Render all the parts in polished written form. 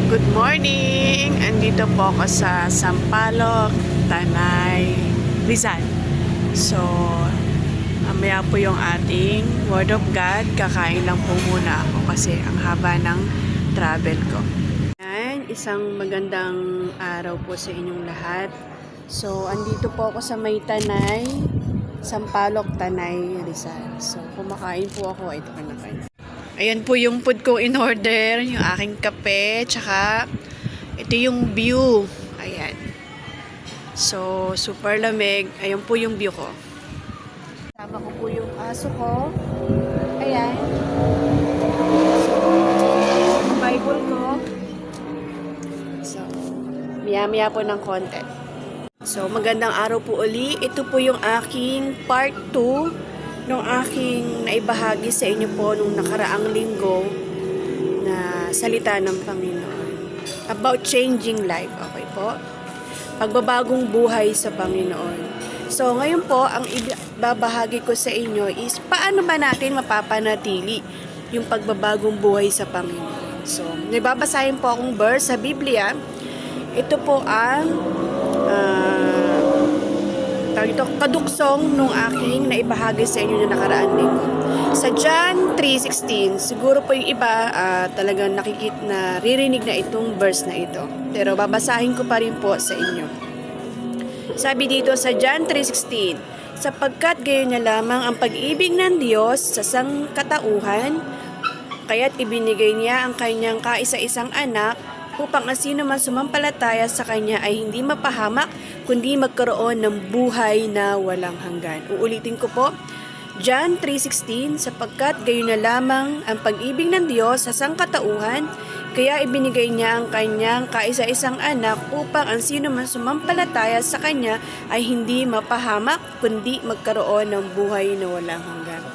Good morning! Andito po ako sa Sampaloc, Tanay, Rizal. So, mamaya po yung ating Word of God. Kakain lang po muna ako kasi ang haba ng travel ko. Yan, isang magandang araw po sa inyong lahat. So, andito po ako sa may Tanay, Sampaloc, Tanay, Rizal. So, kumakain po ako. Ito ka na kayo. Ayan po yung food ko in order, yung aking kape, tsaka ito yung view. Ayan. So, super lamig. Ayan po yung view ko. Kasama ko po yung aso ko. Ayan. So, yung Bible ko. So, maya-maya po ng konti. So, magandang araw po uli. Ito po yung aking part 2 nung aking naibahagi sa inyo po nung nakaraang linggo na salita ng Panginoon about changing life. Okay po? Pagbabagong buhay sa Panginoon. So, ngayon po, ang ibabahagi ko sa inyo is paano ba natin mapapanatili yung pagbabagong buhay sa Panginoon. So, nababasahin po akong verse sa Biblia. Ito po ang kaduksong nung aking naibahagi sa inyo na nakaraan linggo. Sa John 3:16, siguro po yung iba talagang naririnig na itong verse na ito. Pero babasahin ko pa rin po sa inyo. Sabi dito sa John 3:16, sapagkat gayon na lamang ang pag-ibig ng Diyos sa sangkatauhan, kaya't ibinigay niya ang kanyang kaisa-isang anak upang ang sino man sumampalataya sa Kanya ay hindi mapahamak, kundi magkaroon ng buhay na walang hanggan. Uulitin ko po, John 3:16, sapagkat gayon na lamang ang pag-ibig ng Diyos sa sangkatauhan, kaya ibinigay niya ang Kanyang kaisa-isang anak upang ang sino man sumampalataya sa Kanya ay hindi mapahamak, kundi magkaroon ng buhay na walang hanggan.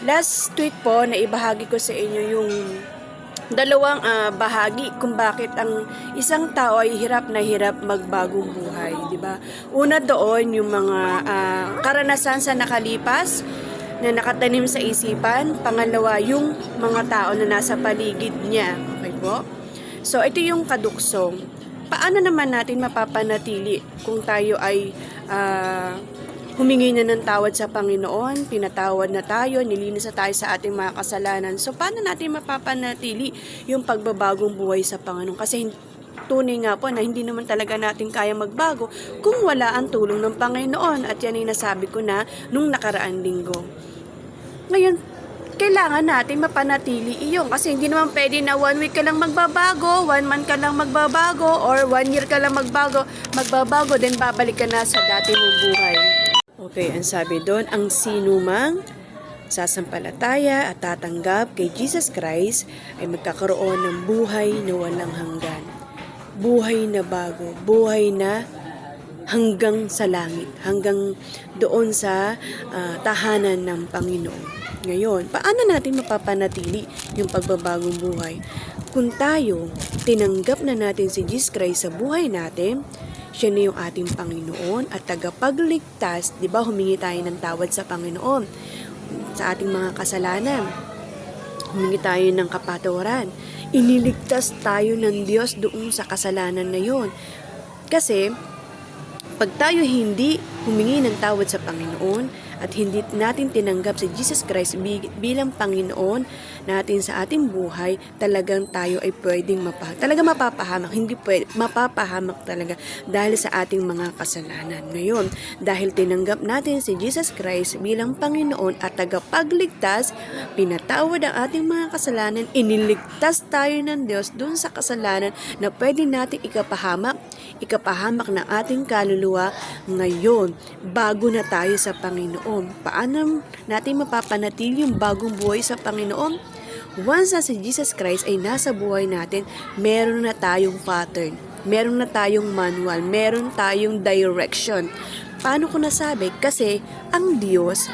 Last week po, naibahagi ko sa inyo yung dalawang bahagi kung bakit ang isang tao ay hirap na hirap magbagong buhay, di ba? Una doon yung mga karanasan sa nakalipas na nakatanim sa isipan. Pangalawa, yung mga tao na nasa paligid niya. Okay po? So, ito yung kaduksong. Paano naman natin mapapanatili kung tayo ay humingi na ng tawad sa Panginoon, pinatawad na tayo, nilinis na tayo sa ating mga kasalanan. So, paano natin mapapanatili yung pagbabagong buhay sa Panginoon? Kasi tunay nga po na hindi naman talaga natin kaya magbago kung wala ang tulong ng Panginoon. At yan ay nasabi ko na nung nakaraan linggo. Ngayon, kailangan natin mapanatili iyon. Kasi hindi naman pwede na 1 week ka lang magbabago, 1 month ka lang magbabago, or 1 year ka lang magbabago, then babalik ka na sa dati mong buhay. Okay, ang sabi doon, ang sinumang sasampalataya at tatanggap kay Jesus Christ ay magkakaroon ng buhay na walang hanggan. Buhay na bago, buhay na hanggang sa langit, hanggang doon sa tahanan ng Panginoon. Ngayon, paano natin mapapanatili yung pagbabagong buhay? Kung tayo, tinanggap na natin si Jesus Christ sa buhay natin, siya na yung ating Panginoon at tagapagligtas, di ba, humingi tayo ng tawad sa Panginoon sa ating mga kasalanan. Humingi tayo ng kapatawaran. Iniligtas tayo ng Diyos doon sa kasalanan na yon. Kasi, pag tayo hindi humingi ng tawad sa Panginoon at hindi natin tinanggap si Jesus Christ bilang Panginoon natin sa ating buhay, talagang tayo ay pwedeng mapapahamak, hindi pwede, mapapahamak talaga dahil sa ating mga kasalanan. Ngayon, dahil tinanggap natin si Jesus Christ bilang Panginoon at tagapagligtas, pinatawad ang ating mga kasalanan, iniligtas tayo ng Diyos dun sa kasalanan na pwede natin ikapahamak ng ating kaluluwa. Ngayon, bago na tayo sa Panginoon. Paano natin mapapanatili yung bagong buhay sa Panginoon? Once na si Jesus Christ ay nasa buhay natin, meron na tayong pattern, meron na tayong manual, meron tayong direction. Paano ko nasabi? Kasi ang Diyos,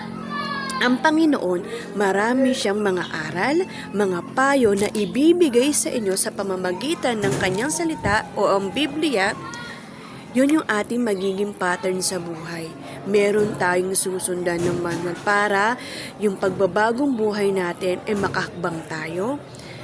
ang Panginoon, marami siyang mga aral, mga payo na ibibigay sa inyo sa pamamagitan ng kanyang salita o ang Biblia. Yun yung ating magiging pattern sa buhay. Meron tayong susundan ng manual para yung pagbabagong buhay natin ay makakbang tayo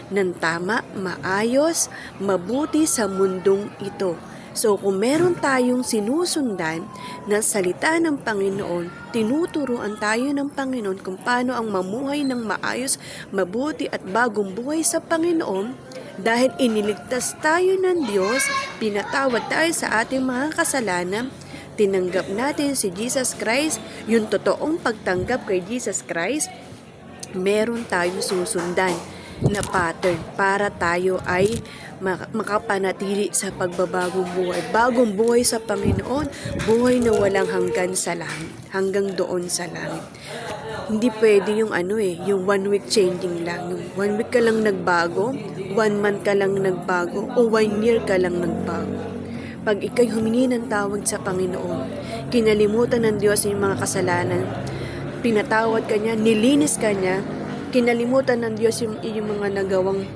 ng tama, maayos, mabuti sa mundong ito. So kung meron tayong sinusundan na salita ng Panginoon, tinuturuan tayo ng Panginoon kung paano ang mamuhay ng maayos, mabuti at bagong buhay sa Panginoon, dahil iniligtas tayo ng Diyos, pinatawad tayo sa ating mga kasalanan, tinanggap natin si Jesus Christ, yung totoong pagtanggap kay Jesus Christ, meron tayong susundan na pattern para tayo ay makapanatili sa pagbabagong buhay. Bagong buhay sa Panginoon, buhay na walang hanggan sa langit, hanggang doon sa langit. Hindi pwede yung yung 1 week changing lang. Yung 1 week ka lang nagbago, 1 month ka lang nagbago, o 1 year ka lang nagbago. Pag ikay humingi ng tawag sa Panginoon, kinalimutan ng Diyos yung mga kasalanan, pinatawad ka niya, nilinis ka niya, kinalimutan ng Diyos yung mga nagawang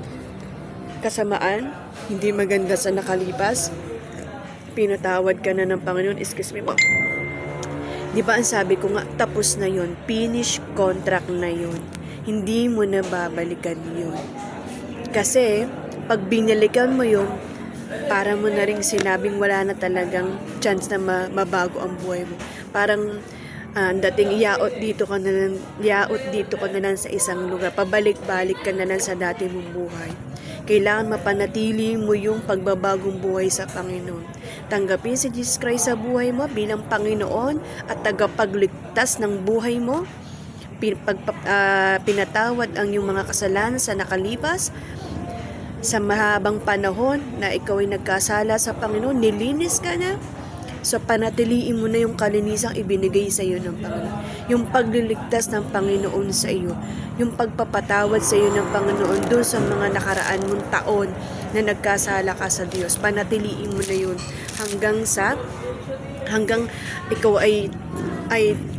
kasamaan, hindi maganda sa nakalipas, pinatawad ka na ng Panginoon, excuse me po. Di ba ang sabi ko nga, tapos na yon, finish contract na yon, hindi mo na babalikan yon. Kasi, pag binalikan mo yon, para mo na rin sinabing wala na talagang chance na mabago ang buhay mo. Parang dating yaot dito ka na lang sa isang lugar, pabalik-balik ka na lang sa dati mong buhay. Kailangan mapanatili mo yung pagbabagong buhay sa Panginoon. Tanggapin si Jesus Christ sa buhay mo bilang Panginoon at tagapagligtas ng buhay mo. Pinatawad ang iyong mga kasalanan sa nakalipas. Sa mahabang panahon na ikaw ay nagkasala sa Panginoon, nilinis ka na. So, panatiliin mo na yung kalinisang ibinigay sa iyo ng Panginoon. Yung pagliligtas ng Panginoon sa iyo. Yung pagpapatawad sa iyo ng Panginoon doon sa mga nakaraan mong taon na nagkasala ka sa Diyos. Panatiliin mo na yun hanggang ikaw ay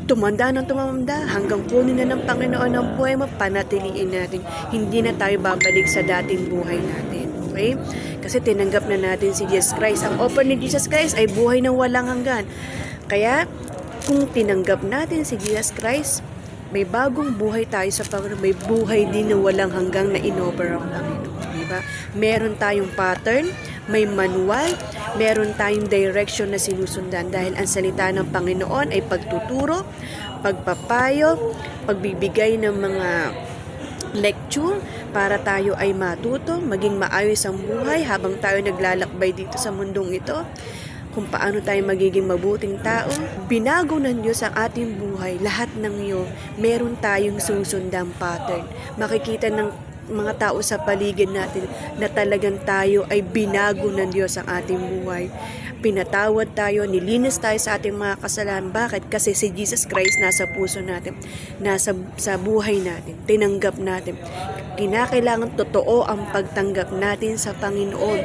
tumanda, hanggang kunin na ng Panginoon ang buhay mo, panatiliin natin. Hindi na tayo babalik sa dating buhay natin. Okay? Kasi tinanggap na natin si Jesus Christ. Ang offer ni Jesus Christ ay buhay na walang hanggan. Kaya, kung tinanggap natin si Jesus Christ, may bagong buhay tayo sa Panginoon. May buhay din na walang hanggang na in-offer ang Panginoon. Diba? Meron tayong pattern, may manual, meron tayong direction na sinusundan dahil ang salita ng Panginoon ay pagtuturo, pagpapayo, pagbibigay ng mga lecture para tayo ay matuto, maging maayos ang buhay habang tayo naglalakbay dito sa mundong ito, kung paano tayo magiging mabuting tao. Binago ng Diyos ang ating buhay, lahat ng iyo, meron tayong susundang pattern. Makikita ng mga tao sa paligid natin na talagang tayo ay binago ng Diyos ang ating buhay. Pinatawad tayo, nilinis tayo sa ating mga kasalanan. Bakit? Kasi si Jesus Christ nasa puso natin, nasa sa buhay natin, tinanggap natin. Kinakailangan totoo ang pagtanggap natin sa Panginoon.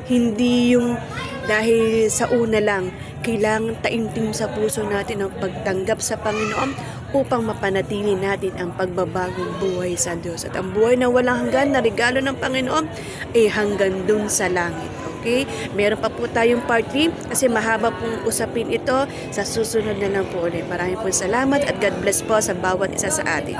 Hindi yung dahil sa una lang, kailangan taimtim sa puso natin ang pagtanggap sa Panginoon upang mapanatili natin ang pagbabagong buhay sa Diyos. At ang buhay na walang hanggan na regalo ng Panginoon ay hanggang dun sa langit. Okay? Meron pa po tayong part 3 kasi mahaba pong usapin ito. Sa susunod na lang po ulit. Maraming po salamat at God bless po sa bawat isa sa atin.